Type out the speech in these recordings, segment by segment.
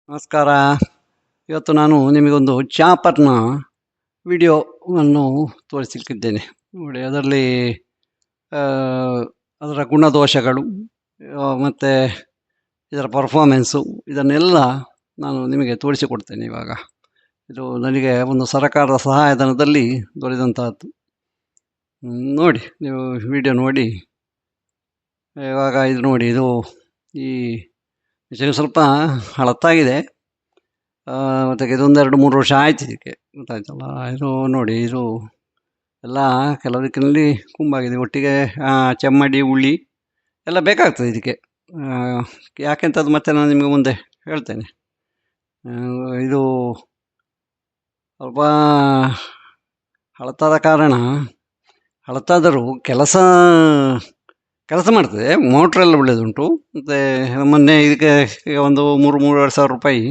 ನಮಸ್ಕಾರ. ಇವತ್ತು ನಾನು ನಿಮಗೊಂದು ಚಾಪರ್ನ ವಿಡಿಯೋವನ್ನು ತೋರಿಸಲಿಕ್ಕಿದ್ದೇನೆ. ನೋಡಿ, ಅದರಲ್ಲಿ ಆ, ಅದರ ಗುಣದೋಷಗಳು ಮತ್ತು ಇದರ ಪರ್ಫಾರ್ಮೆನ್ಸು ಇದನ್ನೆಲ್ಲ ನಾನು ನಿಮಗೆ ತೋರಿಸಿಕೊಡ್ತೇನೆ. ಇವಾಗ ಇದು ನನಗೆ ಒಂದು ಸರಕಾರದ ಸಹಾಯಧನದಲ್ಲಿ ದೊರೆತಂತಹದ್ದು. ನೋಡಿ, ನೀವು ವಿಡಿಯೋ ನೋಡಿ. ಇವಾಗ ಇದು ನೋಡಿ, ಇದು ಈ ಮಿಷನ್ ಸ್ವಲ್ಪ ಹಳತ್ತಾಗಿದೆ. ಮತ್ತು ಇದೊಂದು 2-3 ವರ್ಷ ಆಯ್ತು ಇದಕ್ಕೆ, ಗೊತ್ತಾಯ್ತಲ್ಲ. ಇದು ನೋಡಿ, ಇದು ಎಲ್ಲ ಕೆಲವು ಕುಂಬಾಗಿದೆ. ಒಟ್ಟಿಗೆ ಚೆಮ್ಮಡಿ ಉಳ್ಳಿ ಎಲ್ಲ ಬೇಕಾಗ್ತದೆ ಇದಕ್ಕೆ. ಯಾಕೆಂತದ್ದು ಮತ್ತೆ ನಾನು ನಿಮಗೆ ಮುಂದೆ ಹೇಳ್ತೇನೆ. ಇದು ಸ್ವಲ್ಪ ಹಳತ್ತಾದ ಕಾರಣ, ಹಳತ್ತಾದರೂ ಕೆಲಸ ಮಾಡ್ತದೆ. ಮೋಟ್ರೆಲ್ಲ ಒಳ್ಳೆಯದುಂಟು. ಮತ್ತು ಮೊನ್ನೆ ಇದಕ್ಕೆ ಒಂದು 3-3.5 ಸಾವಿರ ರೂಪಾಯಿ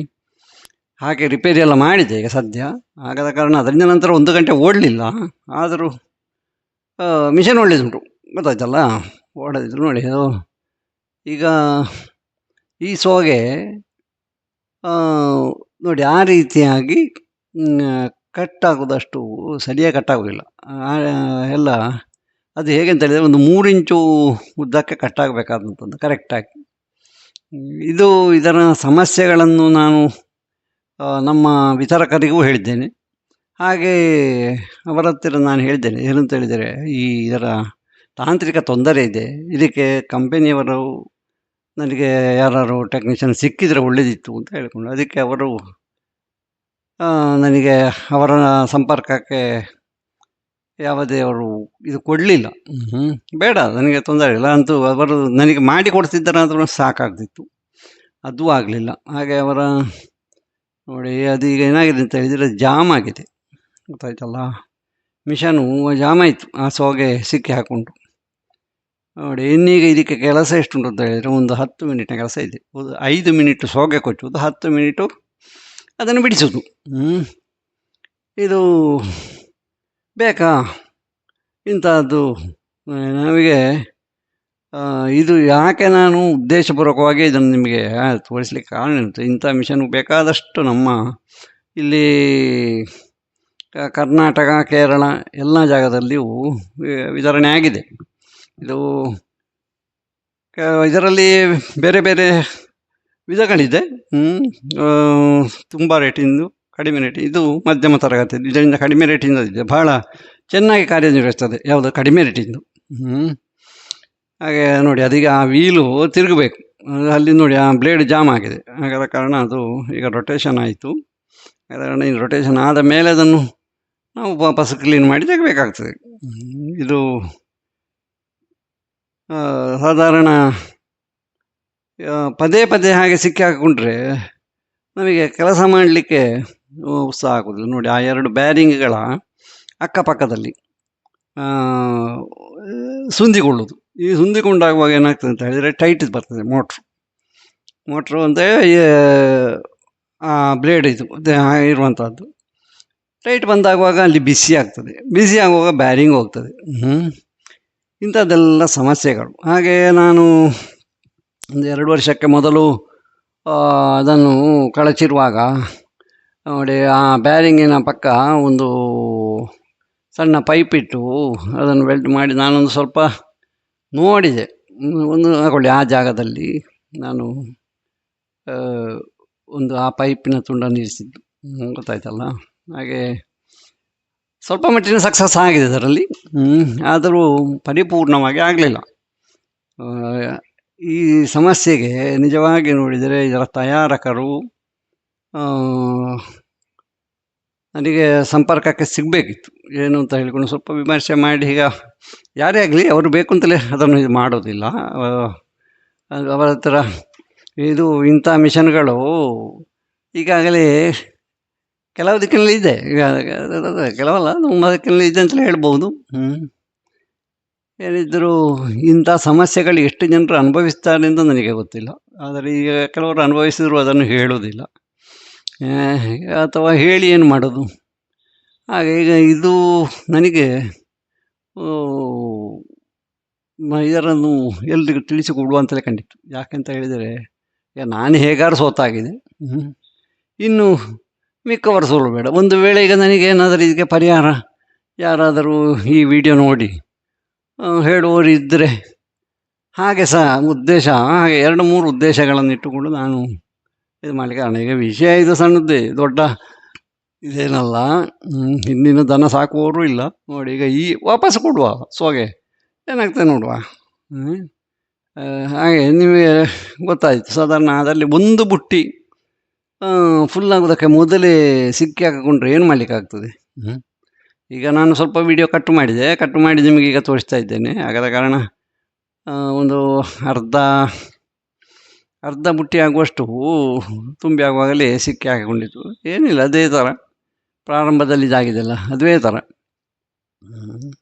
ಹಾಗೆ ರಿಪೇರಿ ಎಲ್ಲ ಮಾಡಿದೆ ಈಗ ಸದ್ಯ. ಆಗದ ಕಾರಣ ಅದರಿಂದ ನಂತರ 1 ಗಂಟೆ ಓಡಲಿಲ್ಲ. ಆದರೂ ಮಿಷನ್ ಒಳ್ಳೆಯದುಂಟು, ಗೊತ್ತಾಯ್ತಲ್ಲ. ಓಡೋದಿದ್ರು ನೋಡಿ, ಅದು ಈಗ ಈ ಸೋಗೆ ನೋಡಿ ಆ ರೀತಿಯಾಗಿ ಕಟ್ಟಾಗೋದಷ್ಟು ಸರಿಯಾಗಿ ಕಟ್ಟಾಗೋದಿಲ್ಲ. ಎಲ್ಲ ಅದು ಹೇಗೆ ಅಂತ ಹೇಳಿದರೆ, ಒಂದು 3 ಇಂಚು ಉದ್ದಕ್ಕೆ ಕಟ್ಟಾಗಬೇಕಾದಂಥದ್ದು ಕರೆಕ್ಟಾಗಿ. ಇದರ ಸಮಸ್ಯೆಗಳನ್ನು ನಾನು ನಮ್ಮ ವಿತರಕರಿಗೂ ಹೇಳಿದ್ದೇನೆ. ಹಾಗೆ ಅವರ ಹತ್ತಿರ ನಾನು ಹೇಳಿದ್ದೇನೆ. ಏನಂತ ಹೇಳಿದರೆ, ಇದರ ತಾಂತ್ರಿಕ ತೊಂದರೆ ಇದೆ, ಇದಕ್ಕೆ ಕಂಪನಿಯವರು ನನಗೆ ಯಾರು ಟೆಕ್ನಿಷಿಯನ್ ಸಿಕ್ಕಿದರೆ ಒಳ್ಳೆಯದಿತ್ತು ಅಂತ ಹೇಳಿಕೊಂಡು, ಅದಕ್ಕೆ ಅವರು ನನಗೆ ಅವರ ಸಂಪರ್ಕಕ್ಕೆ ಯಾವುದೇ ಅವರು ಇದು ಕೊಡಲಿಲ್ಲ. ಬೇಡ, ನನಗೆ ತೊಂದರೆ ಇಲ್ಲ ಅಂತೂ ಅವರು ನನಗೆ ಮಾಡಿ ಕೊಡ್ತಿದ್ದರಾದ್ರೂ ಸಾಕಾಗ್ತಿತ್ತು. ಅದೂ ಆಗಲಿಲ್ಲ. ಹಾಗೆ ಅವರ ನೋಡಿ, ಅದು ಈಗ ಏನಾಗಿದೆ ಅಂತ ಹೇಳಿದರೆ, ಜಾಮ್ ಆಗಿದೆ, ಗೊತ್ತಾಯ್ತಲ್ಲ. ಮಿಷನು ಜಾಮ್ ಆಯಿತು ಆ ಸೋಗೆ ಸಿಕ್ಕಿ ಹಾಕ್ಕೊಂಡು. ನೋಡಿ, ಇನ್ನೀಗ ಇದಕ್ಕೆ ಕೆಲಸ ಎಷ್ಟುಂಟು ಅಂತ ಹೇಳಿದರೆ, ಒಂದು 10 ಮಿನಿಟ್ನ ಕೆಲಸ ಇದೆ. 5 ಮಿನಿಟ್ ಸೋಗೆ ಕೊಚ್ಚುವುದು, 10 ಮಿನಿಟು ಅದನ್ನು ಬಿಡಿಸೋದು. ಇದು ಬೇಕಾ ಇಂಥದ್ದು ನಮಗೆ? ಇದು ಯಾಕೆ ನಾನು ಉದ್ದೇಶಪೂರ್ವಕವಾಗಿ ಇದನ್ನು ನಿಮಗೆ ತೋರಿಸ್ಲಿಕ್ಕೆ ಕಾರಣ ಉಂಟು. ಇಂಥ ಮಿಷನ್ ಬೇಕಾದಷ್ಟು ನಮ್ಮ ಇಲ್ಲಿ ಕರ್ನಾಟಕ, ಕೇರಳ ಎಲ್ಲ ಜಾಗದಲ್ಲಿಯೂ ವಿತರಣೆ ಆಗಿದೆ. ಇದು ಇದರಲ್ಲಿ ಬೇರೆ ಬೇರೆ ವಿಧಗಳಿದೆ. ತುಂಬ ರೇಟಿಂದು, ಕಡಿಮೆ ರೇಟ್, ಇದು ಮಧ್ಯಮ ತರಗತಿದ್ದು. ಇದರಿಂದ ಕಡಿಮೆ ರೇಟಿಂದ ಇದೆ, ಭಾಳ ಚೆನ್ನಾಗಿ ಕಾರ್ಯನಿರ್ವಹಿಸ್ತದೆ. ಯಾವುದು ಕಡಿಮೆ ರೇಟಿಂದು. ಹಾಗೆ ನೋಡಿ, ಅದೀಗ ಆ ವೀಲು ತಿರುಗಬೇಕು. ಅಲ್ಲಿ ನೋಡಿ, ಆ ಬ್ಲೇಡ್ ಜಾಮ್ ಆಗಿದೆ. ಹಾಗಾದ ಕಾರಣ ಅದು ಈಗ ರೊಟೇಷನ್ ಆಯಿತು. ಆದ ಕಾರಣ ಈ ರೊಟೇಷನ್ ಆದ ಮೇಲೆ ಅದನ್ನು ನಾವು ವಾಪಸ್ ಕ್ಲೀನ್ ಮಾಡಿ ತೆಗಬೇಕಾಗ್ತದೆ. ಇದು ಸಾಧಾರಣ ಪದೇ ಪದೇ ಹಾಗೆ ಸಿಕ್ಕಿ ಹಾಕಿಕೊಂಡ್ರೆ ನಮಗೆ ಕೆಲಸ ಮಾಡಲಿಕ್ಕೆ ಉತ್ಸಾಹ ಆಗೋದಿಲ್ಲ. ನೋಡಿ, ಆ 2 ಬ್ಯಾರಿಂಗ್ಗಳ ಅಕ್ಕಪಕ್ಕದಲ್ಲಿ ಸುಂದಿಕೊಳ್ಳೋದು. ಈ ಸುಂದಿಕೊಂಡಾಗುವಾಗ ಏನಾಗ್ತದೆ ಅಂತ ಹೇಳಿದರೆ, ಟೈಟ್ ಬರ್ತದೆ ಮೋಟ್ರು ಅಂದರೆ ಆ ಬ್ಲೇಡ್ ಇದು ಇರುವಂಥದ್ದು. ಟೈಟ್ ಬಂದಾಗುವಾಗ ಅಲ್ಲಿ ಬಿಸಿ ಆಗ್ತದೆ, ಬಿಸಿ ಆಗುವಾಗ ಬ್ಯಾರಿಂಗ್ ಹೋಗ್ತದೆ. ಇಂಥದ್ದೆಲ್ಲ ಸಮಸ್ಯೆಗಳು. ಹಾಗೆ ನಾನು ಒಂದು 2 ವರ್ಷಕ್ಕೆ ಮೊದಲು ಅದನ್ನು ಕಳಚಿರುವಾಗ ನೋಡಿ, ಆ ಬ್ಯಾರಿಂಗಿನ ಪಕ್ಕ ಒಂದು ಸಣ್ಣ ಪೈಪ್ ಇಟ್ಟು ಅದನ್ನು ವೆಲ್ಡ್ ಮಾಡಿ ನಾನೊಂದು ಸ್ವಲ್ಪ ನೋಡಿದೆ. ಒಂದು ಹಾಕೊಳ್ಳಿ, ಆ ಜಾಗದಲ್ಲಿ ನಾನು ಒಂದು ಆ ಪೈಪಿನ ತುಂಡನ್ನು ಇರಿಸಿದ್ದು, ಗೊತ್ತಾಯ್ತಲ್ಲ. ಹಾಗೆ ಸ್ವಲ್ಪ ಮಟ್ಟಿನ ಸಕ್ಸಸ್ ಆಗಿದೆ ಅದರಲ್ಲಿ. ಆದರೂ ಪರಿಪೂರ್ಣವಾಗಿ ಆಗಲಿಲ್ಲ. ಈ ಸಮಸ್ಯೆಗೆ ನಿಜವಾಗಿ ನೋಡಿದರೆ ಇದರ ತಯಾರಕರು ನನಗೆ ಸಂಪರ್ಕಕ್ಕೆ ಸಿಗಬೇಕಿತ್ತು. ಏನು ಅಂತ ಹೇಳಿಕೊಂಡು ಸ್ವಲ್ಪ ವಿಮರ್ಶೆ ಮಾಡಿ, ಈಗ ಯಾರೇ ಆಗಲಿ ಅವರು ಬೇಕು ಅಂತಲೇ ಅದನ್ನು ಇದು ಮಾಡೋದಿಲ್ಲ. ಅವರ ಹತ್ರ ಇದು ಇಂಥ ಮಿಷನ್ಗಳು ಈಗಾಗಲೇ ಕೆಲವು ದಿಕ್ಕಿನಲ್ಲಿ ಇದೆ. ಈಗ ಕೆಲವಲ್ಲ, ತುಂಬ ದಿಕ್ಕಿನಲ್ಲಿ ಇದೆ ಅಂತಲೇ ಹೇಳ್ಬೋದು. ಏನಿದ್ದರೂ ಇಂಥ ಸಮಸ್ಯೆಗಳು ಎಷ್ಟು ಜನರು ಅನುಭವಿಸ್ತಾರೆ ಅಂತ ನನಗೆ ಗೊತ್ತಿಲ್ಲ. ಆದರೆ ಈಗ ಕೆಲವರು ಅನುಭವಿಸಿದ್ರು ಅದನ್ನು ಹೇಳೋದಿಲ್ಲ, ಅಥವಾ ಹೇಳಿ ಏನು ಮಾಡೋದು. ಹಾಗೆ ಈಗ ಇದು ನನಗೆ ಇದರನ್ನು ಎಲ್ರಿಗೂ ತಿಳಿಸಿಕೊಡುವ ಅಂತಲೇ ಕಂಡಿತ್ತು. ಯಾಕೆಂತ ಹೇಳಿದರೆ, ಈಗ ನಾನು ಹೇಗಾರು ಸೋತಾಗಿದೆ. ಇನ್ನು ಮಿಕ್ಕವರು ಸೋಲು ಬೇಡ. ಒಂದು ವೇಳೆ ಈಗ ನನಗೆ ಏನಾದರೂ ಇದಕ್ಕೆ ಪರಿಹಾರ ಯಾರಾದರೂ ಈ ವಿಡಿಯೋ ನೋಡಿ ಹೇಳುವವರು ಇದ್ದರೆ ಹಾಗೆ ಸಹ ಉದ್ದೇಶ, ಹಾಗೆ 2-3 ಉದ್ದೇಶಗಳನ್ನು ಇಟ್ಟುಕೊಂಡು ನಾನು ಇದು ಮಾಡಲಿಕ್ಕೆ ಕಾರಣ. ಈಗ ವಿಷಯ ಇದು ಸಣ್ಣದೇ, ದೊಡ್ಡ ಇದೇನಲ್ಲ. ಹಿಂದಿನ ದನ ಸಾಕುವವರು ಇಲ್ಲ ನೋಡಿ. ಈಗ ಈ ವಾಪಸ್ ಕೊಡುವ ಸೋಗೆ ಏನಾಗ್ತದೆ ನೋಡುವ. ಹಾಗೆ ನಿಮಗೆ ಗೊತ್ತಾಯಿತು. ಸಾಧಾರಣ ಅದರಲ್ಲಿ ಒಂದು ಬುಟ್ಟಿ ಫುಲ್ ಆಗೋದಕ್ಕೆ ಮೊದಲೇ ಸಿಕ್ಕಿ ಹಾಕಿಕೊಂಡ್ರೆ ಏನು ಮಾಡಲಿಕ್ಕಾಗ್ತದೆ. ಈಗ ನಾನು ಸ್ವಲ್ಪ ವಿಡಿಯೋ ಕಟ್ ಮಾಡಿ ನಿಮಗೆ ಈಗ ತೋರಿಸ್ತಾ ಇದ್ದೇನೆ. ಹಾಗಾದ ಕಾರಣ ಒಂದು ಅರ್ಧ ಬುಟ್ಟಿ ಆಗುವಷ್ಟು ತುಂಬಿ ಆಗುವಾಗಲೇ ಸಿಕ್ಕಿ ಹಾಕಿಕೊಂಡಿತ್ತು. ಏನಿಲ್ಲ, ಅದೇ ಥರ ಪ್ರಾರಂಭದಲ್ಲಿ ಇದಾಗಿದೆಯಲ್ಲ, ಅದುವೇ ಥರ.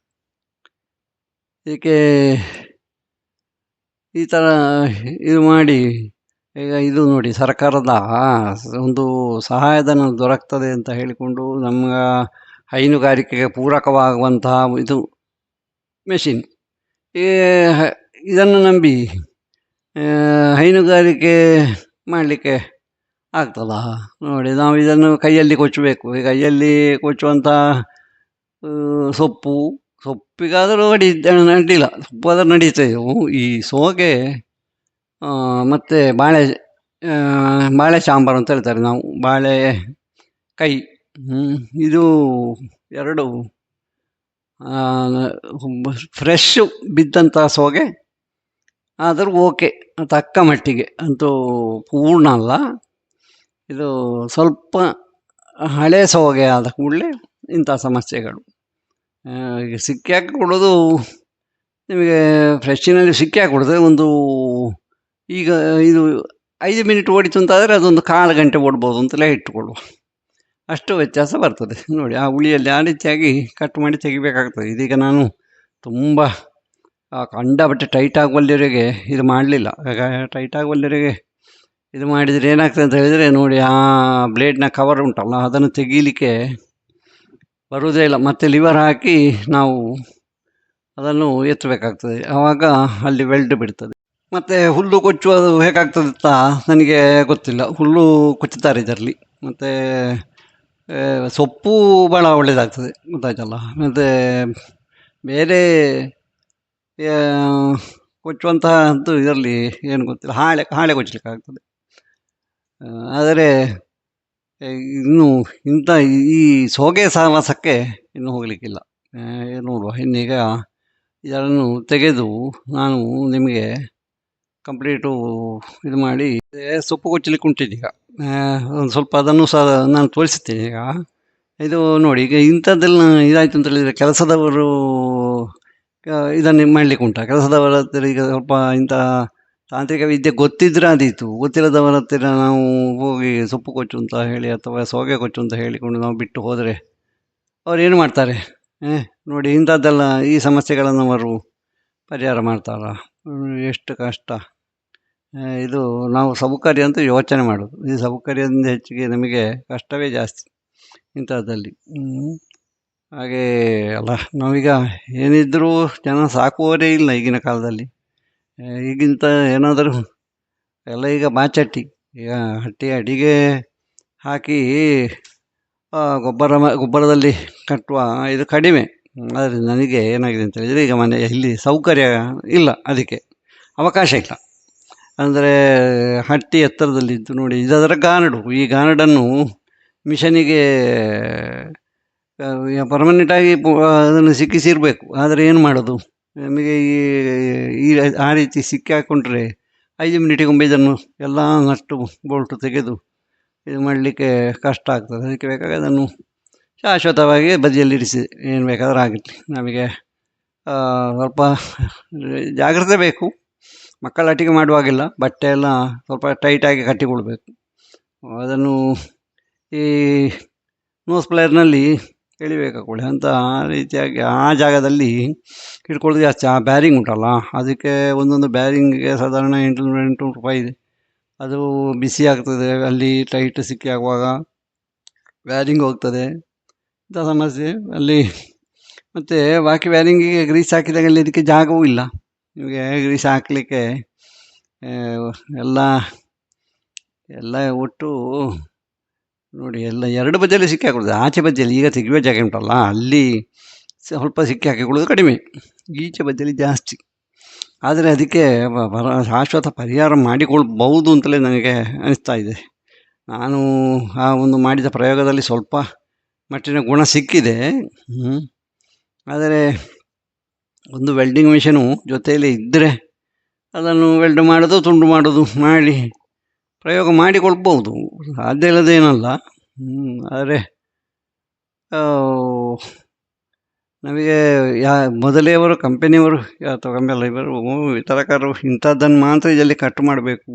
ಏಕೆ ಈ ಥರ ಇದು ಮಾಡಿ ಈಗ ಇದು ನೋಡಿ, ಸರ್ಕಾರದ ಒಂದು ಸಹಾಯಧನ ದೊರಕ್ತದೆ ಅಂತ ಹೇಳಿಕೊಂಡು ನಮ್ಮ ಹೈನುಗಾರಿಕೆಗೆ ಪೂರಕವಾಗುವಂತಹ ಇದು ಮೆಷಿನ್, ಇದನ್ನು ನಂಬಿ ಹೈನುಗಾರಿಕೆ ಮಾಡಲಿಕ್ಕೆ ಆಗ್ತದ ನೋಡಿ. ನಾವು ಇದನ್ನು ಕೈಯಲ್ಲಿ ಕೊಚ್ಚಬೇಕು. ಈ ಕೈಯಲ್ಲಿ ಕೊಚ್ಚುವಂಥ ಸೊಪ್ಪಿಗಾದರೂ ಅಡ್ಡಿಲ್ಲ, ಸೊಪ್ಪಾದರೂ ನಡೀತದೆ. ಈ ಸೋಗೆ ಮತ್ತು ಬಾಳೆ ಸಾಂಬಾರು ಅಂತ ಹೇಳ್ತಾರೆ ನಾವು, ಬಾಳೆ ಕೈ, ಇದು ಎರಡು ಫ್ರೆಶ್ ಬಿದ್ದಂಥ ಸೋಗೆ ಆದರೂ ಓಕೆ, ತಕ್ಕ ಮಟ್ಟಿಗೆ. ಅಂತೂ ಪೂರ್ಣ ಅಲ್ಲ, ಇದು ಸ್ವಲ್ಪ ಹಳೆ ಸೋಗೆ ಆದ ಕೂಡಲೇ ಇಂಥ ಸಮಸ್ಯೆಗಳು. ಈಗ ಸಿಕ್ಕಿ ಹಾಕಿ ಕೊಡೋದು ನಿಮಗೆ ಫ್ರೆಶ್ಶಿನಲ್ಲಿ ಸಿಕ್ಕಿ ಹಾಕಿ ಕೊಡೋದು ಒಂದು, ಈಗ ಇದು 5 ಮಿನಿಟ್ ಓಡಿತು ಅಂತಾದರೆ ಅದೊಂದು 1/4 ಗಂಟೆ ಓಡ್ಬೋದು ಅಂತಲೇ ಇಟ್ಟುಕೊಳ್ಳುವ, ಅಷ್ಟು ವ್ಯತ್ಯಾಸ ಬರ್ತದೆ ನೋಡಿ. ಆ ಹುಳಿಯಲ್ಲಿ ಆ ರೀತಿಯಾಗಿ ಕಟ್ ಮಾಡಿ ತೆಗಿಬೇಕಾಗ್ತದೆ. ಇದೀಗ ನಾನು ತುಂಬ ಕಂಡಪಟ್ಟೆ ಟೈಟ್ ಆಗುವಲ್ಲಿವರೆಗೆ ಇದು ಮಾಡಲಿಲ್ಲ. ಟೈಟ್ ಆಗುವಲ್ಲಿವರೆಗೆ ಇದು ಮಾಡಿದರೆ ಏನಾಗ್ತದೆ ಅಂತ ಹೇಳಿದರೆ ನೋಡಿ, ಆ ಬ್ಲೇಡ್ನ ಕವರ್ ಉಂಟಲ್ಲ ಅದನ್ನು ತೆಗೀಲಿಕ್ಕೆ ಬರುವುದೇ ಇಲ್ಲ. ಮತ್ತು ಲಿವರ್ ಹಾಕಿ ನಾವು ಅದನ್ನು ಎತ್ತಬೇಕಾಗ್ತದೆ, ಆವಾಗ ಅಲ್ಲಿ ವೆಲ್ಡ್ ಬಿಡ್ತದೆ. ಮತ್ತು ಹುಲ್ಲು ಕೊಚ್ಚುವುದು ಹೇಗಾಗ್ತದೆ ಅಂತ ನನಗೆ ಗೊತ್ತಿಲ್ಲ. ಹುಲ್ಲು ಕೊಚ್ಚುತ್ತಾರೆ ಇದರಲ್ಲಿ, ಮತ್ತು ಸೊಪ್ಪು ಭಾಳ ಒಳ್ಳೆಯದಾಗ್ತದೆ, ಗೊತ್ತಾಯ್ತಲ್ಲ. ಮತ್ತು ಬೇರೆ ಕೊಚ್ಚುವಂತಹದ್ದು ಇದರಲ್ಲಿ ಏನು ಗೊತ್ತಿಲ್ಲ. ಹಾಳೆ ಕೊಚ್ಚಲಿಕ್ಕಾಗ್ತದೆ. ಆದರೆ ಇನ್ನು ಇಂಥ ಈ ಸೋಗೆ ಸಹವಾಸಕ್ಕೆ ಇನ್ನು ಹೋಗಲಿಕ್ಕಿಲ್ಲ. ನೋಡುವ, ಇನ್ನೀಗ ಇದನ್ನು ತೆಗೆದು ನಾನು ನಿಮಗೆ ಕಂಪ್ಲೀಟು ಇದು ಮಾಡಿ ಸೊಪ್ಪು ಕೊಚ್ಚಲಿಕ್ಕೆ ಉಂಟಿದ್ದೀಗ. ಒಂದು ಸ್ವಲ್ಪ ಅದನ್ನು ಸಹ ನಾನು ತೋರಿಸ್ತೀನಿ. ಈಗ ಇದು ನೋಡಿ, ಈಗ ಇಂಥದ್ದೆಲ್ಲ ಇದಾಯಿತು ಅಂತ ಹೇಳಿದರೆ ಕೆಲಸದವರು ಇದನ್ನು ಮಾಡಲಿಕ್ಕೆ ಉಂಟು. ಕೆಲಸದವರ ಹತ್ತಿರ ಈಗ ಸ್ವಲ್ಪ ಇಂಥ ತಾಂತ್ರಿಕ ವಿದ್ಯೆ ಗೊತ್ತಿದ್ರೆ ಅದೀತು, ಗೊತ್ತಿಲ್ಲದವರ ಹತ್ತಿರ ನಾವು ಹೋಗಿ ಸೊಪ್ಪು ಕೊಚ್ಚು ಅಂತ ಹೇಳಿ ಅಥವಾ ಸೋಗೆ ಕೊಚ್ಚು ಅಂತ ಹೇಳಿಕೊಂಡು ನಾವು ಬಿಟ್ಟು ಹೋದರೆ ಅವ್ರು ಏನು ಮಾಡ್ತಾರೆ ನೋಡಿ. ಇಂಥದ್ದೆಲ್ಲ ಈ ಸಮಸ್ಯೆಗಳನ್ನು ಅವರು ಪರಿಹಾರ ಮಾಡ್ತಾರ? ಎಷ್ಟು ಕಷ್ಟ. ಇದು ನಾವು ಸೌಕರ್ಯ ಅಂತ ಯೋಚನೆ ಮಾಡೋದು, ಈ ಸೌಕರ್ಯದಿಂದ ಹೆಚ್ಚಿಗೆ ನಮಗೆ ಕಷ್ಟವೇ ಜಾಸ್ತಿ ಇಂಥದ್ದಲ್ಲಿ. ಹಾಗೇ ಅಲ್ಲ, ನಾವೀಗ ಏನಿದ್ದರೂ ಜನ ಸಾಕುವವರೇ ಇಲ್ಲ ಈಗಿನ ಕಾಲದಲ್ಲಿ. ಈಗಿಂತ ಏನಾದರೂ ಎಲ್ಲ ಈಗ ಬಾಚಟ್ಟಿ, ಈಗ ಅಡಿಗೆ ಹಾಕಿ ಗೊಬ್ಬರದಲ್ಲಿ ಕಟ್ಟುವ ಇದು ಕಡಿಮೆ. ಆದರೆ ನನಗೆ ಏನಾಗಿದೆ ಅಂತ ಹೇಳಿದರೆ, ಈಗ ಇಲ್ಲಿ ಸೌಕರ್ಯ ಇಲ್ಲ, ಅದಕ್ಕೆ ಅವಕಾಶ ಇಲ್ಲ. ಅಂದರೆ ಹಟ್ಟಿ ಎತ್ತರದಲ್ಲಿದ್ದು ನೋಡಿ, ಇದರ ಗಾರ್ಡು, ಈ ಗಾರ್ಡನ್ನು ಮಿಷನಿಗೆ ಪರ್ಮನೆಂಟಾಗಿ ಅದನ್ನು ಸಿಕ್ಕಿಸಿರಬೇಕು. ಆದರೆ ಏನು ಮಾಡೋದು, ನಮಗೆ ಈ ಆ ರೀತಿ ಸಿಕ್ಕಿ ಹಾಕ್ಕೊಂಡ್ರೆ 5 ಮಿನಿಟಿಗೊಮ್ಮೆ ಇದನ್ನು ಎಲ್ಲ ನಟ್ಟು ಬೋಲ್ಟು ತೆಗೆದು ಇದು ಮಾಡಲಿಕ್ಕೆ ಕಷ್ಟ ಆಗ್ತದೆ. ಅದಕ್ಕೆ ಬೇಕಾಗಿ ಅದನ್ನು ಶಾಶ್ವತವಾಗಿ ಬದಿಯಲ್ಲಿರಿಸಿ ಏನು ಬೇಕಾದರೂ ಆಗಲಿ. ನಮಗೆ ಸ್ವಲ್ಪ ಜಾಗ್ರತೆ ಬೇಕು. ಮಕ್ಕಳೊಟ್ಟಿಗೆ ಮಾಡುವಾಗಿಲ್ಲ, ಬಟ್ಟೆ ಎಲ್ಲ ಸ್ವಲ್ಪ ಟೈಟಾಗಿ ಕಟ್ಟಿಕೊಳ್ಬೇಕು. ಅದನ್ನು ಈ ನೋಸ್ ಪ್ಲೇಯರ್ನಲ್ಲಿ ಎಳಿಬೇಕಾಕೊಳ್ಳಿ ಅಂತ ಆ ರೀತಿಯಾಗಿ ಆ ಜಾಗದಲ್ಲಿ ಇಟ್ಕೊಳ್ಳೋದು ಜಾಸ್ತಿ. ಆ ಬ್ಯಾರಿಂಗ್ ಉಂಟಲ್ಲ, ಅದಕ್ಕೆ ಒಂದೊಂದು ಬ್ಯಾರಿಂಗಿಗೆ ಸಾಧಾರಣ 800 ರೂಪಾಯಿ ಇದೆ. ಅದು ಬಿಸಿ ಆಗ್ತದೆ, ಅಲ್ಲಿ ಟೈಟ್ ಸಿಕ್ಕಿ ಆಗುವಾಗ ಬ್ಯಾರಿಂಗ್ ಹೋಗ್ತದೆ, ಇಂಥ ಸಮಸ್ಯೆ ಅಲ್ಲಿ. ಮತ್ತು ಬಾಕಿ ಬ್ಯಾರಿಂಗಿಗೆ ಗ್ರೀಸ್ ಹಾಕಿದಾಗ ಅಲ್ಲಿ ಇದಕ್ಕೆ ಜಾಗವೂ ಇಲ್ಲ. ನಿಮಗೆ ಗ್ರೀಸ್ ಹಾಕಲಿಕ್ಕೆ ಎಲ್ಲ ಒಟ್ಟು ನೋಡಿ ಎಲ್ಲ ಎರಡು ಬದಿಯಲ್ಲಿ ಸಿಕ್ಕಿ ಹಾಕೊಳ್ಳೋದು. ಆಚೆ ಬದಿಯಲ್ಲಿ ಈಗ ತೆಗೆಯುವ ಜಾಗ ಉಂಟಲ್ಲ ಅಲ್ಲಿ ಸ್ವಲ್ಪ ಸಿಕ್ಕಿ ಹಾಕಿಕೊಳ್ಳೋದು ಕಡಿಮೆ, ಈಚೆ ಬದಿಯಲ್ಲಿ ಜಾಸ್ತಿ. ಆದರೆ ಅದಕ್ಕೆ ಶಾಶ್ವತ ಪರಿಹಾರ ಮಾಡಿಕೊಳ್ಬಹುದು ಅಂತಲೇ ನನಗೆ ಅನಿಸ್ತಾ ಇದೆ. ನಾನು ಆ ಒಂದು ಮಾಡಿದ ಪ್ರಯೋಗದಲ್ಲಿ ಸ್ವಲ್ಪ ಮಟ್ಟಿನ ಗುಣ ಸಿಕ್ಕಿದೆ. ಆದರೆ ಒಂದು ವೆಲ್ಡಿಂಗ್ ಮಿಷನು ಜೊತೆಯಲ್ಲಿ ಇದ್ದರೆ ಅದನ್ನು ವೆಲ್ಡ್ ಮಾಡೋದು ತುಂಡು ಮಾಡೋದು ಮಾಡಿ ಪ್ರಯೋಗ ಮಾಡಿಕೊಳ್ಬೋದು, ಸಾಧ್ಯ ಇಲ್ಲದೇನಲ್ಲ. ಆದರೆ ನಮಗೆ ಮೊದಲೇ ಅವರು ಕಂಪನಿಯವರು ಅಥವಾ ಕಂಪನಿ ಇವರು ವಿತರಕರು ಇಂಥದ್ದನ್ನು ಮಾತ್ರ ಇದರಲ್ಲಿ ಕಟ್ ಮಾಡಬೇಕು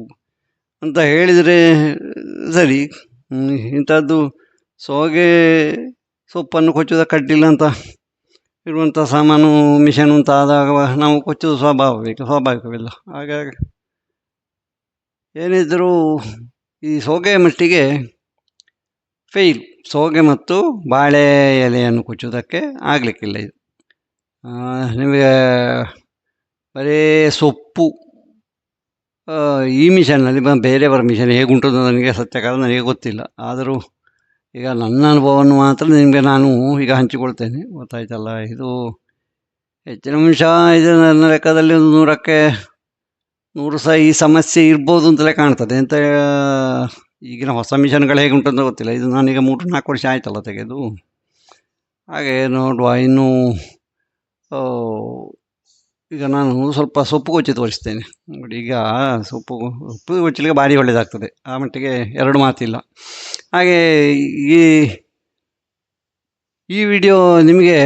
ಅಂತ ಹೇಳಿದರೆ ಸರಿ. ಇಂಥದ್ದು ಸೋಗೆ ಸೊಪ್ಪನ್ನು ಕೊಚ್ಚೋದ ಕಡ್ಡಿಲ್ಲ ಅಂತ ಇರುವಂಥ ಸಾಮಾನು ಮಿಷನ್ ಅಂತ ಆದಾಗ ನಾವು ಕೊಚ್ಚೋದು ಸ್ವಾಭಾವಿಕವಿಲ್ಲ. ಹಾಗಾಗಿ ಏನಿದ್ದರೂ ಈ ಸೋಗೆ ಮಟ್ಟಿಗೆ ಫೇಲ್. ಸೋಗೆ ಮತ್ತು ಬಾಳೆ ಎಲೆಯನ್ನು ಕೊಚ್ಚುವುದಕ್ಕೆ ಆಗಲಿಕ್ಕಿಲ್ಲ ಇದು. ನಿಮಗೆ ಬರೀ ಸೊಪ್ಪು ಈ ಮಿಷನ್ನಲ್ಲಿ ಬೇರೆಯವರ ಮಿಷನ್ ಹೇಗುಂಟು ನನಗೆ ಸತ್ಯ ನನಗೆ ಗೊತ್ತಿಲ್ಲ. ಆದರೂ ಈಗ ನನ್ನ ಅನುಭವವನ್ನು ಮಾತ್ರ ನಿಮಗೆ ನಾನು ಈಗ ಹಂಚಿಕೊಳ್ತೇನೆ, ಗೊತ್ತಾಯ್ತಲ್ಲ. ಇದು ಹೆಚ್ಚಿನ ಅಂಶ ಇದು ನನ್ನ ಲೆಕ್ಕದಲ್ಲಿ ಒಂದು 100ಕ್ಕೆ 100 ಸಹ ಈ ಸಮಸ್ಯೆ ಇರ್ಬೋದು ಅಂತಲೇ ಕಾಣ್ತದೆ. ಎಂತ ಈಗಿನ ಹೊಸ ಮಿಷನ್ಗಳು ಹೇಗೆ ಉಂಟು ಅಂತ ಗೊತ್ತಿಲ್ಲ. ಇದು ನಾನೀಗ 3-4 ವರ್ಷ ಆಯ್ತಲ್ಲ ತೆಗೆದು. ಹಾಗೆ ನೋಡುವ. ಇನ್ನು ಈಗ ನಾನು ಸ್ವಲ್ಪ ಸೊಪ್ಪು ಕೊಚ್ಚಿ ತೋರಿಸ್ತೇನೆ ನೋಡಿ. ಈಗ ಸೊಪ್ಪು ಕೊಚ್ಚಲಿಕ್ಕೆ ಭಾರಿ ಒಳ್ಳೆಯದಾಗ್ತದೆ, ಆ ಮಟ್ಟಿಗೆ ಎರಡು ಮಾತಿಲ್ಲ. ಹಾಗೆ ಈ ವಿಡಿಯೋ ನಿಮಗೆ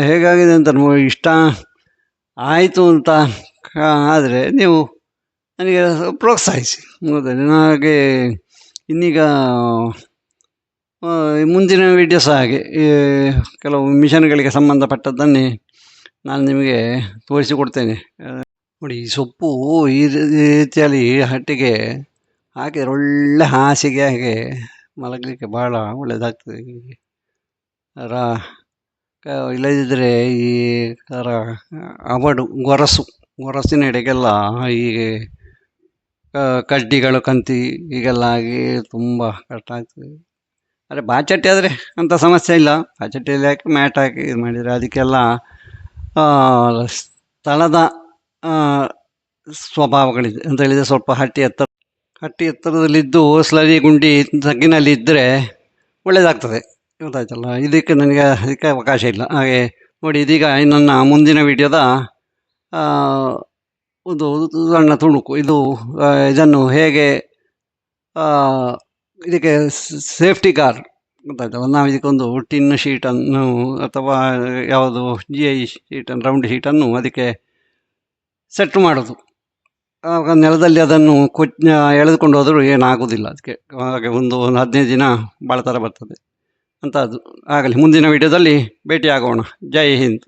ಹೇಗಾಗಿದೆ ಅಂತ ಇಷ್ಟ ಆಯಿತು ಅಂತ ಆದರೆ ನೀವು ನನಗೆ ಪ್ರೋತ್ಸಾಹಿಸಿ. ಹಾಗೆ ಇನ್ನೀಗ ಮುಂದಿನ ವಿಡಿಯೋ ಸಹ ಹಾಗೆ ಕೆಲವು ಮಿಷನ್ಗಳಿಗೆ ಸಂಬಂಧಪಟ್ಟದ್ದನ್ನೇ ನಾನು ನಿಮಗೆ ತೋರಿಸಿಕೊಡ್ತೇನೆ ನೋಡಿ. ಈ ಸೊಪ್ಪು ಈ ರೀತಿಯಲ್ಲಿ ಹಟ್ಟಿಗೆ ಹಾಗೆ ಒಳ್ಳೆ ಹಾಸಿಗೆ ಹಾಗೆ ಮಲಗಲಿಕ್ಕೆ ಭಾಳ ಒಳ್ಳೆಯದಾಗ್ತದೆ. ಇಲ್ಲದಿದ್ದರೆ ಈ ಗೊರಸಿನ ಎಡೆಗೆಲ್ಲ ಹೀಗೆ ಕಡ್ಡಿಗಳು ಕಂತಿ ಹೀಗೆಲ್ಲ ಆಗಿ ತುಂಬ ಕಷ್ಟ ಆಗ್ತದೆ. ಆದರೆ ಬಾಚಟ್ಟಿ ಆದರೆ ಅಂಥ ಸಮಸ್ಯೆ ಇಲ್ಲ. ಬಾಚಟ್ಟಿಯಲ್ಲಿ ಹಾಕಿ ಮ್ಯಾಟ್ ಹಾಕಿ ಇದು ಮಾಡಿದರೆ ಅದಕ್ಕೆಲ್ಲ ಸ್ಥಳದ ಸ್ವಭಾವಗಳಿದೆ ಅಂತ ಹೇಳಿದರೆ ಸ್ವಲ್ಪ ಹಟ್ಟಿ ಎತ್ತರದಲ್ಲಿದ್ದು ಸ್ಲರಿ ಗುಂಡಿ ತಗ್ಗಿನಲ್ಲಿ ಇದ್ದರೆ ಒಳ್ಳೆಯದಾಗ್ತದೆ, ಗೊತ್ತಾಯ್ತಲ್ಲ. ಅದಕ್ಕೆ ಅವಕಾಶ ಇಲ್ಲ. ಹಾಗೆ ನೋಡಿ, ಇದೀಗ ನನ್ನ ಮುಂದಿನ ವಿಡಿಯೋದ ಒಂದು ಸಣ್ಣ ತುಣುಕು. ಇದನ್ನು ಹೇಗೆ ಇದಕ್ಕೆ ಸೇಫ್ಟಿ ಗಾರ್ಡ್ ಗೊತ್ತಾಯ್ತಲ್ಲ. ನಾವು ಇದಕ್ಕೊಂದು ಟಿನ್ ಶೀಟನ್ನು ಅಥವಾ ಯಾವುದು GI ಶೀಟನ್ನು, ರೌಂಡ್ ಶೀಟನ್ನು ಅದಕ್ಕೆ ಸೆಟ್ ಮಾಡೋದು. ಆವಾಗ ನೆಲದಲ್ಲಿ ಅದನ್ನು ಎಳೆದುಕೊಂಡು ಹೋದರೂ ಏನಾಗೋದಿಲ್ಲ ಅದಕ್ಕೆ. ಹಾಗೆ ಒಂದು 15 ದಿನ ಬಾಳ್ತರ ಬರ್ತದೆ ಅಂತ. ಅದು ಆಗಲಿ, ಮುಂದಿನ ವಿಡಿಯೋದಲ್ಲಿ ಭೇಟಿಯಾಗೋಣ. ಜೈ ಹಿಂದ್.